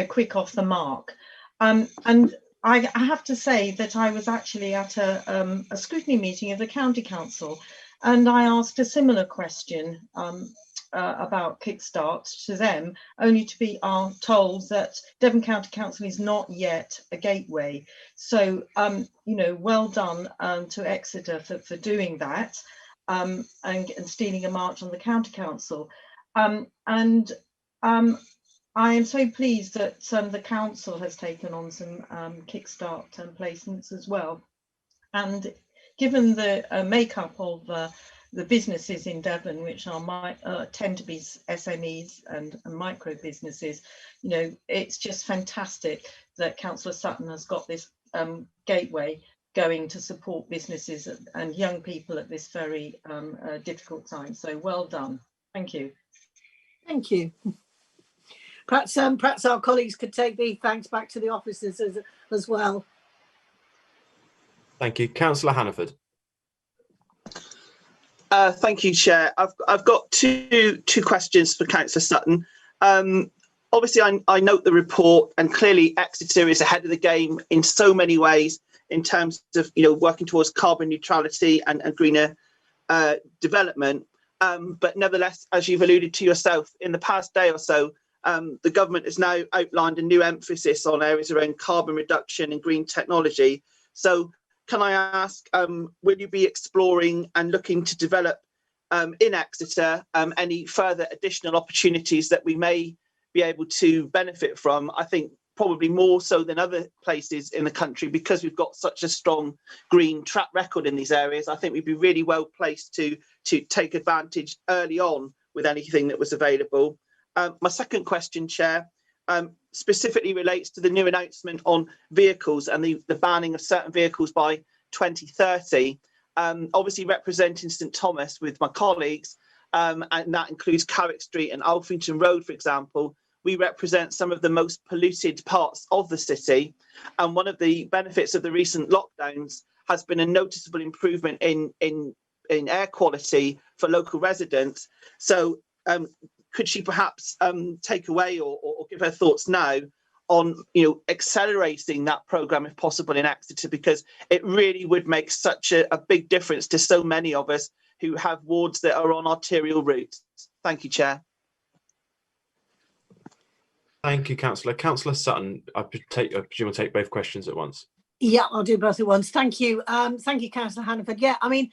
quick off the mark. And I have to say that I was actually at a scrutiny meeting of the County Council, and I asked a similar question about Kickstart to them, only to be told that Devon County Council is not yet a gateway. So, well done to Exeter for doing that and stealing a march on the County Council. I am so pleased that the council has taken on some Kickstart placements as well. And given the makeup of the businesses in Devon, which tend to be SMEs and micro businesses, it's just fantastic that Councillor Sutton has got this gateway going to support businesses and young people at this very difficult time. So well done. Thank you. Thank you. Perhaps our colleagues could take the thanks back to the officers as well. Thank you. Councillor Hannaford. Thank you, Chair. I've got two questions for Councillor Sutton. Obviously, I note the report, and clearly Exeter is ahead of the game in so many ways in terms of working towards carbon neutrality and greener development. But nevertheless, as you've alluded to yourself, in the past day or so, the government has now outlined a new emphasis on areas around carbon reduction and green technology. So can I ask, will you be exploring and looking to develop in Exeter any further additional opportunities that we may be able to benefit from? I think probably more so than other places in the country, because we've got such a strong green track record in these areas. I think we'd be really well placed to take advantage early on with anything that was available. My second question, Chair, specifically relates to the new announcement on vehicles and the banning of certain vehicles by 2030. Obviously representing St Thomas with my colleagues, and that includes Carrick Street and Alphington Road, for example. We represent some of the most polluted parts of the city, and one of the benefits of the recent lockdowns has been a noticeable improvement in air quality for local residents. So could she perhaps take away or give her thoughts now on accelerating that programme if possible in Exeter, because it really would make such a big difference to so many of us who have wards that are on arterial routes. Thank you, Chair. Thank you, Councillor. Councillor Sutton, I presume we'll take both questions at once. Yeah, I'll do both at once. Thank you. Thank you, Councillor Hannaford. Yeah, I mean,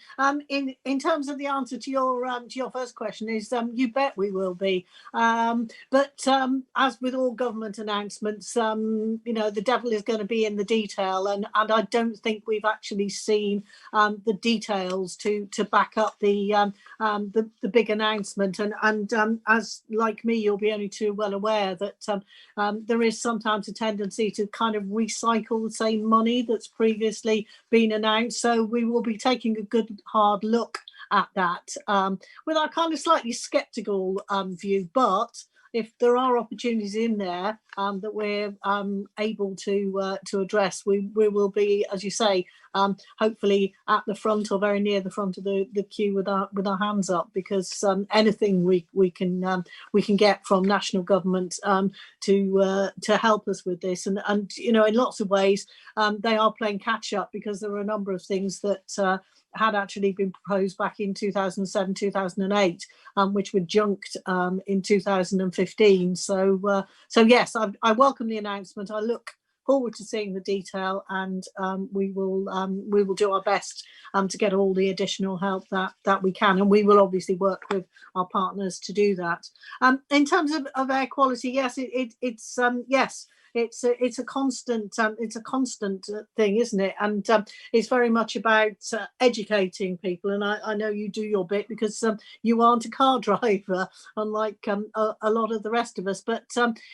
in terms of the answer to your first question is, you bet we will be. But as with all government announcements, the devil is going to be in the detail, and I don't think we've actually seen the details to back up the big announcement. And as like me, you'll be only too well aware that there is sometimes a tendency to kind of recycle the same money that's previously been announced. So we will be taking a good hard look at that with our kind of slightly sceptical view. But if there are opportunities in there that we're able to address, we will be, as you say, hopefully at the front or very near the front of the queue with our hands up, because anything we can get from national government to help us with this, and in lots of ways they are playing catch up, because there are a number of things that had actually been proposed back in 2007, 2008, which were junked in 2015. So yes, I welcome the announcement. I look forward to seeing the detail, and we will do our best to get all the additional help that we can, and we will obviously work with our partners to do that. In terms of air quality, yes, it's yes. It's a constant thing, isn't it? And it's very much about educating people. And I know you do your bit, because you aren't a car driver, unlike a lot of the rest of us. But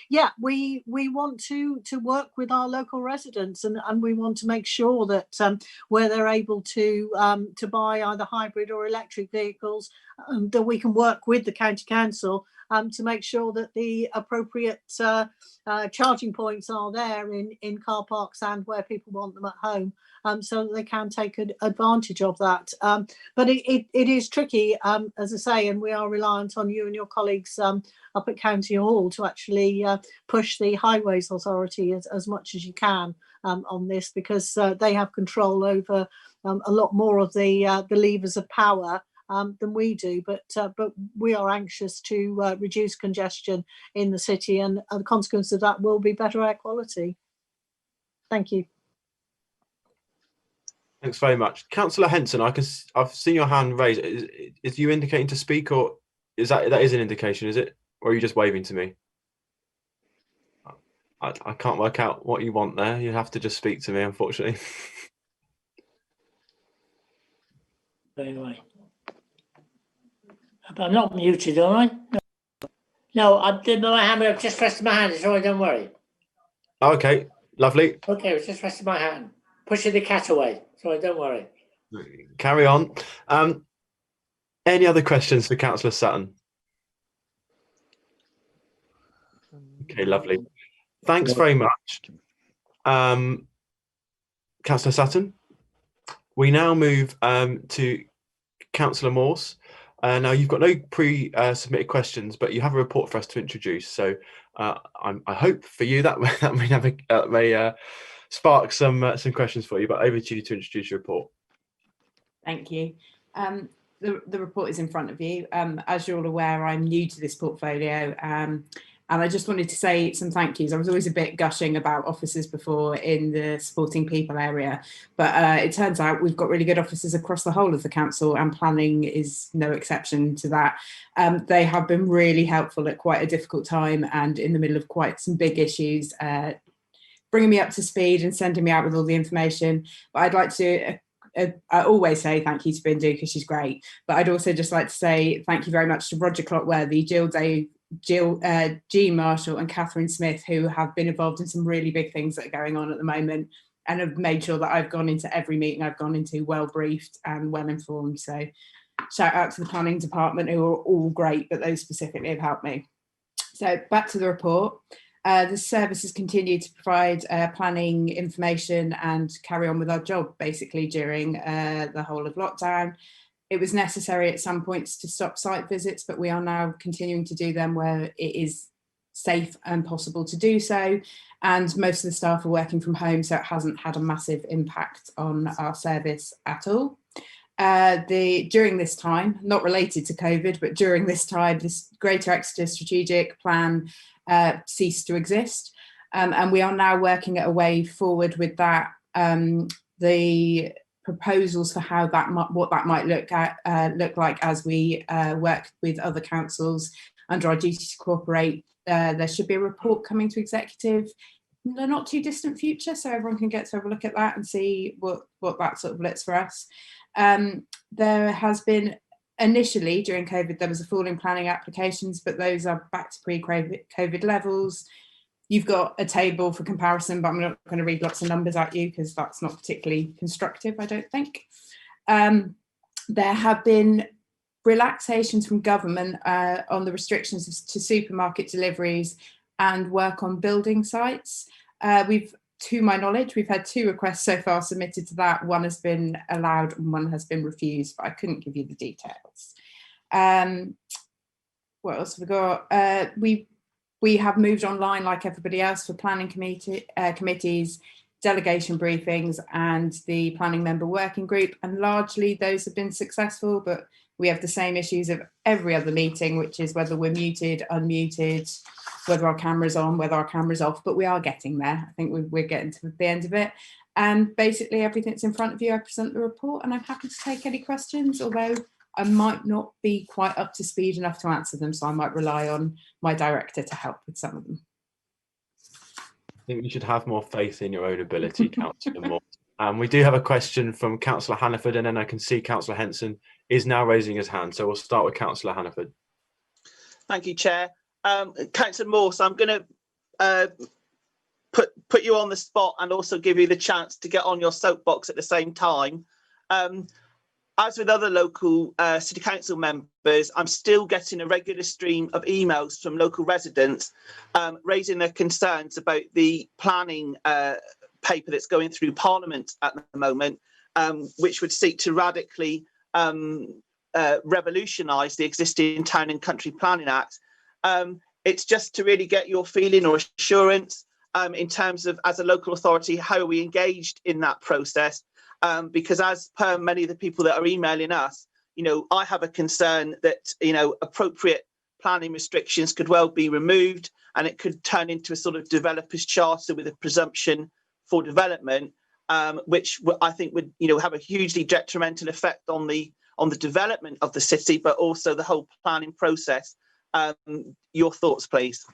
yeah, we want to work with our local residents, and we want to make sure that where they're able to buy either hybrid or electric vehicles, that we can work with the county council to make sure that the appropriate charging points are there in car parks and where people want them at home, so that they can take advantage of that. But it is tricky, as I say, and we are reliant on you and your colleagues up at County Hall to actually push the Highways Authority as much as you can on this, because they have control over a lot more of the levers of power than we do, but we are anxious to reduce congestion in the city, and the consequence of that will be better air quality. Thank you. Thanks very much, Councillor Henson. I've seen your hand raised. Is you indicating to speak, or is that is an indication? Is it, or are you just waving to me? I can't work out what you want there. You have to just speak to me, unfortunately. Anyway. I'm not muted, am I? No, I did my hand. I've just rested my hand. Sorry, don't worry. Okay, lovely. Okay, I was just resting my hand, pushing the cat away. Sorry, don't worry. Carry on. Any other questions for Councillor Sutton? Okay, lovely. Thanks very much, Councillor Sutton. We now move to Councillor Morse. Now, you've got no pre-submitted questions, but you have a report for us to introduce. So I hope for you that may spark some questions for you, but over to you to introduce your report. Thank you. The report is in front of you. As you're all aware, I'm new to this portfolio, and I just wanted to say some thank yous. I was always a bit gushing about officers before in the supporting people area, but it turns out we've got really good officers across the whole of the council, and planning is no exception to that. They have been really helpful at quite a difficult time and in the middle of quite some big issues, bringing me up to speed and sending me out with all the information. But I'd like to I always say thank you to Bindu because she's great, but I'd also just like to say thank you very much to Roger Clotworthy, Jean Marshall and Catherine Smith, who have been involved in some really big things that are going on at the moment and have made sure that I've gone into every meeting I've gone into well briefed and well informed. So shout out to the planning department, who are all great, but those specifically have helped me. So back to the report. The services continue to provide planning information and carry on with our job basically during the whole of lockdown. It was necessary at some points to stop site visits, but we are now continuing to do them where it is safe and possible to do so. And most of the staff are working from home, so it hasn't had a massive impact on our service at all. During this time, not related to COVID, but during this time, this Greater Exeter strategic plan ceased to exist. And we are now working at a way forward with that. The proposals for how what that might look like as we work with other councils under our duty to cooperate. There should be a report coming to executive in the not too distant future, so everyone can get to have a look at that and see what that sort of looks for us. There has been initially during COVID, there was a fall in planning applications, but those are back to pre-COVID levels. You've got a table for comparison, but I'm not going to read lots of numbers at you because that's not particularly constructive, I don't think. There have been relaxations from government on the restrictions to supermarket deliveries and work on building sites. To my knowledge, we've had 2 requests so far submitted to that. One has been allowed and one has been refused, but I couldn't give you the details. What else have we got? We have moved online like everybody else for planning committees, delegation briefings and the planning member working group, and largely those have been successful, but we have the same issues of every other meeting, which is whether we're muted, unmuted, whether our camera's on, whether our camera's off, but we are getting there. I think we're getting to the end of it. And basically everything's in front of you. I present the report and I'm happy to take any questions, although I might not be quite up to speed enough to answer them, so I might rely on my director to help with some of them. I think you should have more faith in your own ability, Councillor Moore. We do have a question from Councillor Hannaford, and then I can see Councillor Henson is now raising his hand. So we'll start with Councillor Hannaford. Thank you, Chair. Councillor Moore, so I'm going to put you on the spot and also give you the chance to get on your soapbox at the same time. As with other local city council members, I'm still getting a regular stream of emails from local residents raising their concerns about the planning paper that's going through Parliament at the moment, which would seek to radically revolutionise the existing Town and Country Planning Act. It's just to really get your feeling or assurance in terms of, as a local authority, how are we engaged in that process? Because as per many of the people that are emailing us, I have a concern that, appropriate planning restrictions could well be removed and it could turn into a sort of developer's charter with a presumption for development, which I think would, have a hugely detrimental effect on the development of the city, but also the whole planning process. Your thoughts, please.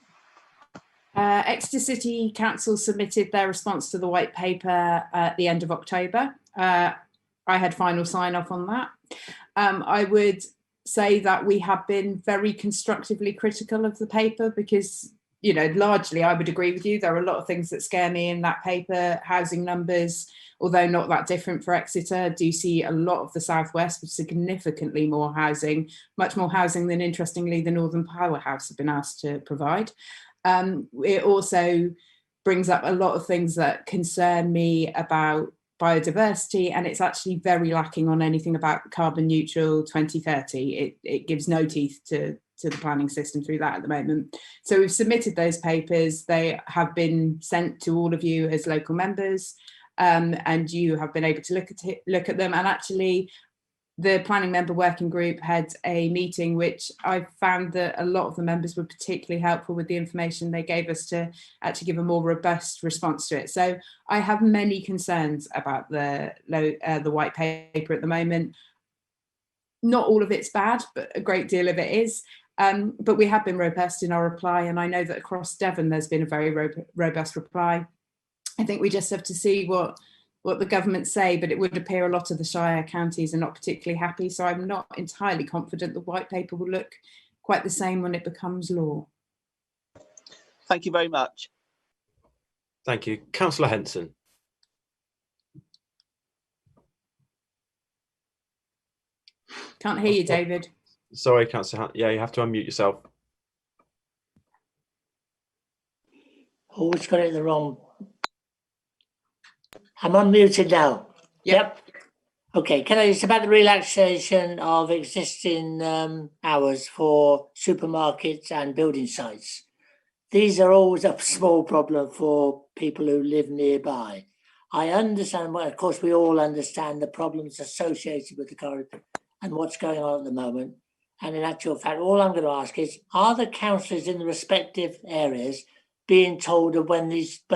Exeter City Council submitted their response to the white paper at the end of October. I had final sign off on that. I would say that we have been very constructively critical of the paper because, largely I would agree with you. There are a lot of things that scare me in that paper, housing numbers, although not that different for Exeter, do see a lot of the southwest with significantly more housing, much more housing than, interestingly, the Northern Powerhouse have been asked to provide. It also brings up a lot of things that concern me about biodiversity, and it's actually very lacking on anything about carbon neutral 2030. It gives no teeth to the planning system through that at the moment. So we've submitted those papers. They have been sent to all of you as local members, and you have been able to look at them. And actually, the planning member working group had a meeting which I found that a lot of the members were particularly helpful with the information they gave us to actually give a more robust response to it. So I have many concerns about the white paper at the moment. Not all of it's bad, but a great deal of it is. But we have been robust in our reply, and I know that across Devon there's been a very robust reply. I think we just have to see what the government say, but it would appear a lot of the Shire counties are not particularly happy. So I'm not entirely confident the white paper will look quite the same when it becomes law. Thank you very much. Thank you. Councillor Henson. Can't hear you, David. Sorry, Councillor. Yeah, you have to unmute yourself. Always got it the wrong. I'm unmuted now. Yep. Okay, it's about the relaxation of existing hours for supermarkets and building sites. These are always a small problem for people who live nearby. I understand, well, of course, we all understand the problems associated with the corridor and what's going on at the moment. And in actual fact, all I'm going to ask is, are the councillors in the respective areas being told of when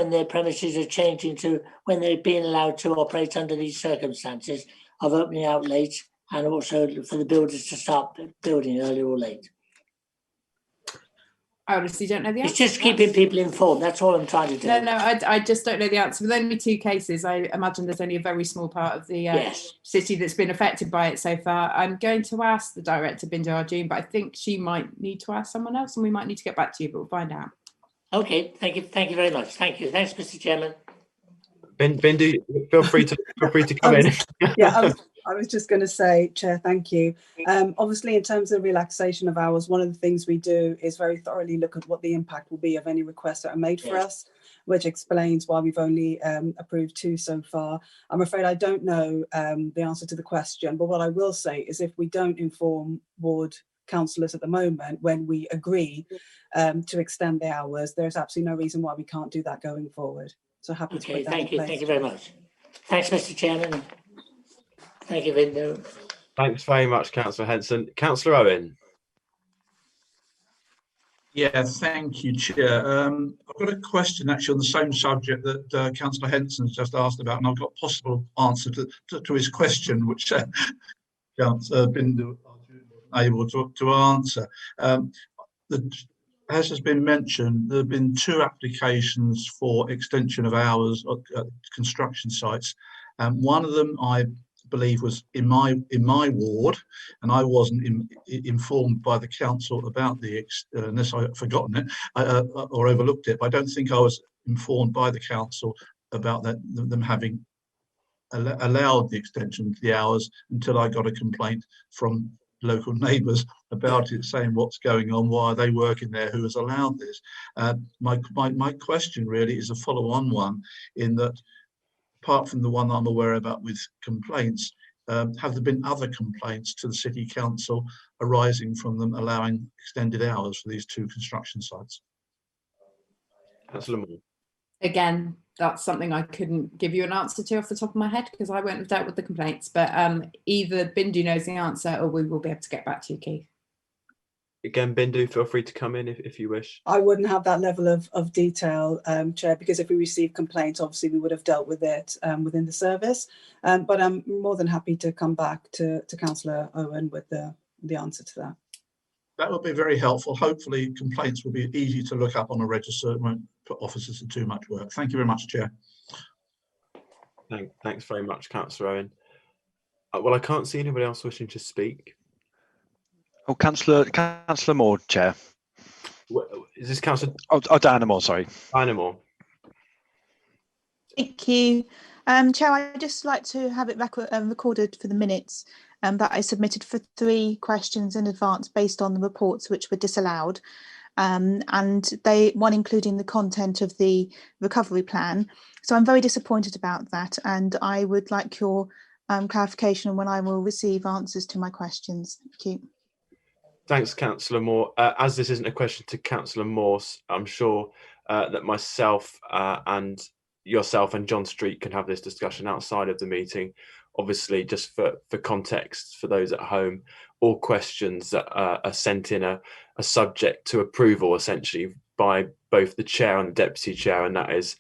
their premises are changing to when they're being allowed to operate under these circumstances of opening out late, and also for the builders to start building early or late? I honestly don't know the answer. It's just keeping people informed. That's all I'm trying to do. No, I just don't know the answer. With only 2 cases, I imagine there's only a very small part of the city that's been affected by it so far. I'm going to ask the director, Bindu Arjun, but I think she might need to ask someone else, and we might need to get back to you, but we'll find out. Okay, thank you very much. Thank you. Thanks, Mr. Chairman. Bindu, feel free to come in. I was just going to say, Chair, thank you. Obviously, in terms of relaxation of hours, one of the things we do is very thoroughly look at what the impact will be of any requests that are made for us, which explains why we've only approved 2 so far. I'm afraid I don't know the answer to the question, but what I will say is if we don't inform ward councillors at the moment when we agree to extend the hours, there's absolutely no reason why we can't do that going forward. So happy to put that in place. Thank you very much. Thanks, Mr. Chairman. Thank you, Bindu. Thanks very much, Councillor Henson. Councillor Owen. Yeah, thank you, Chair. I've got a question actually on the same subject that Councillor Henson's just asked about, and I've got a possible answer to his question, which Councillor Bindu able to answer. As has been mentioned, there have been 2 applications for extension of hours at construction sites. One of them, I believe, was in my ward, and I wasn't informed by the council about unless I've forgotten it or overlooked it. But I don't think I was informed by the council about them having allowed the extension of the hours until I got a complaint from local neighbours about it, saying what's going on, why are they working there, who has allowed this. My question really is a follow-on one, in that apart from the one I'm aware about with complaints, have there been other complaints to the City Council arising from them allowing extended hours for these 2 construction sites? Councillor Moore. Again, that's something I couldn't give you an answer to off the top of my head because I won't have dealt with the complaints, but either Bindu knows the answer or we will be able to get back to you, Keith. Again, Bindu, feel free to come in if you wish. I wouldn't have that level of detail, Chair, because if we receive complaints, obviously we would have dealt with it within the service. But I'm more than happy to come back to Councillor Owen with the answer to that. That would be very helpful. Hopefully complaints will be easy to look up on a register. It won't put officers to too much work. Thank you very much, Chair. Thanks very much, Councillor Owen. Well, I can't see anybody else wishing to speak. Oh, Councillor Moore, Chair. Is this Councillor? Oh, Diana Moore, sorry. Diana Moore. Thank you. Chair, I'd just like to have it recorded for the minutes that I submitted for 3 questions in advance based on the reports which were disallowed, and one including the content of the recovery plan. So I'm very disappointed about that, and I would like your clarification on when I will receive answers to my questions. Thank you. Thanks, Councillor Moore. As this isn't a question to Councillor Morse, I'm sure that myself and yourself and John Street can have this discussion outside of the meeting. Obviously, just for context for those at home, all questions that are sent in are subject to approval essentially by both the chair and the deputy chair, and that is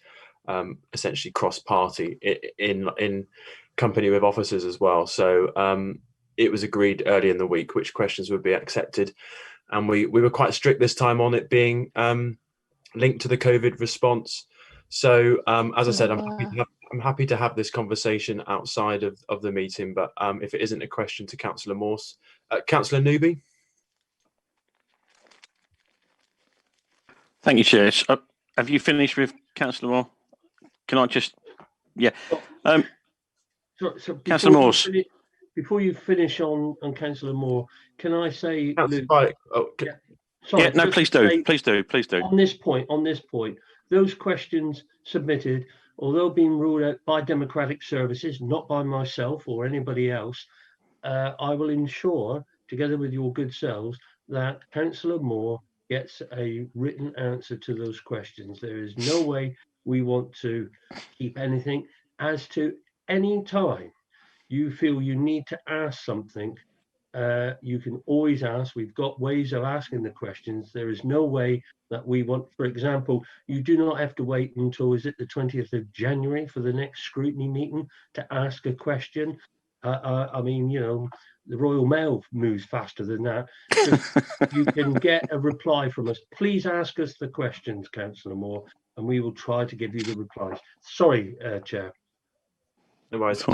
essentially cross-party in company with officers as well. So it was agreed early in the week which questions would be accepted, and we were quite strict this time on it being linked to the COVID response. So as I said, I'm happy to have this conversation outside of the meeting, but if it isn't a question to Councillor Morse, Councillor Newby. Thank you, Chair. Have you finished with Councillor Moore? Can I just, yeah. So Councillor Morse. Before you finish on Councillor Moore, can I say, Luke, sorry, yeah, no, please do. On this point, those questions submitted, although being ruled out by democratic services, not by myself or anybody else, I will ensure, together with your good selves, that Councillor Moore gets a written answer to those questions. There is no way we want to keep anything. As to any time you feel you need to ask something, you can always ask. We've got ways of asking the questions. There is no way that we want, for example, you do not have to wait until, is it the 20th of January for the next scrutiny meeting to ask a question. I mean, you know, the Royal Mail moves faster than that. You can get a reply from us. Please ask us the questions, Councillor Moore, and we will try to give you the replies. Sorry, Chair. No worries.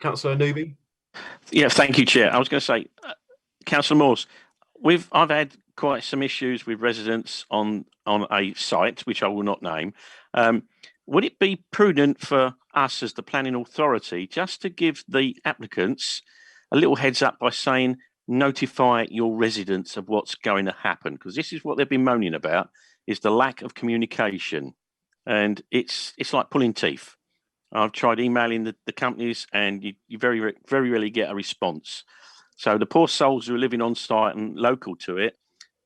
Councillor Newby. Yeah, thank you, Chair. I was going to say, Councillor Morse, I've had quite some issues with residents on a site which I will not name. Would it be prudent for us as the planning authority just to give the applicants a little heads up by saying notify your residents of what's going to happen? Because this is what they've been moaning about, is the lack of communication, and it's like pulling teeth. I've tried emailing the companies, and you very rarely get a response. So the poor souls who are living on site and local to it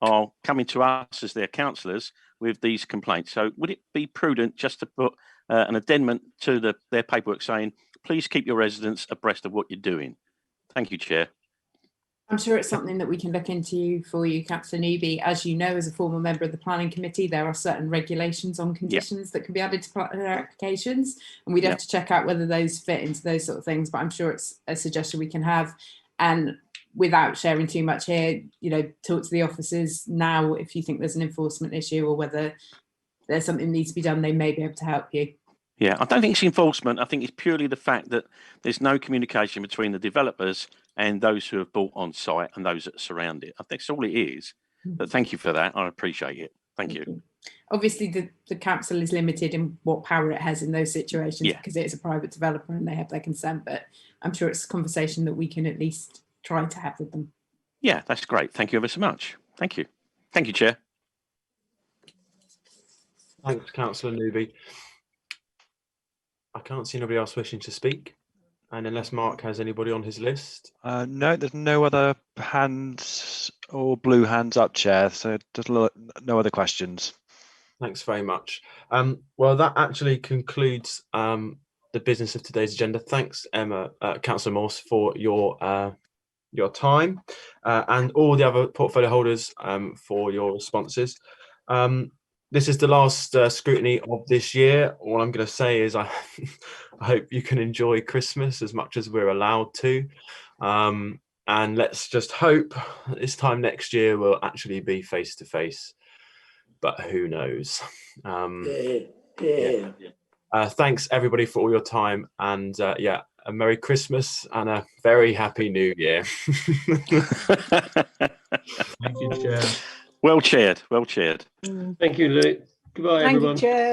are coming to us as their councillors with these complaints. So would it be prudent just to put an addendum to their paperwork saying, please keep your residents abreast of what you're doing? Thank you, Chair. I'm sure it's something that we can look into for you, Councillor Newby. As you know, as a former member of the Planning Committee, there are certain regulations on conditions that can be added to planning applications, and we'd have to check out whether those fit into those sort of things. But I'm sure it's a suggestion we can have, and without sharing too much here, you know, talk to the officers now if you think there's an enforcement issue or whether there's something that needs to be done. They may be able to help you. Yeah, I don't think it's enforcement. I think it's purely the fact that there's no communication between the developers and those who have bought on site and those that surround it. I think that's all it is. But thank you for that. I appreciate it. Thank you. Obviously, the council is limited in what power it has in those situations because it is a private developer and they have their consent. But I'm sure it's a conversation that we can at least try to have with them. Yeah, that's great. Thank you ever so much. Thank you. Thank you, Chair. Thanks, Councillor Newby. I can't see anybody else wishing to speak. And unless Mark has anybody on his list. No, there's no other hands or blue hands up, Chair. So there's no other questions. Thanks very much. Well, that actually concludes the business of today's agenda. Thanks, Emma, Councillor Morse, for your time and all the other portfolio holders for your responses. This is the last scrutiny of this year. All I'm going to say is I hope you can enjoy Christmas as much as we're allowed to. And let's just hope this time next year will actually be face to face. But who knows? Thanks everybody for all your time, and a Merry Christmas and a very Happy New Year. Thank you, Chair. Well chaired. Well chaired. Thank you, Luke. Goodbye, everyone. Thank you, Chair.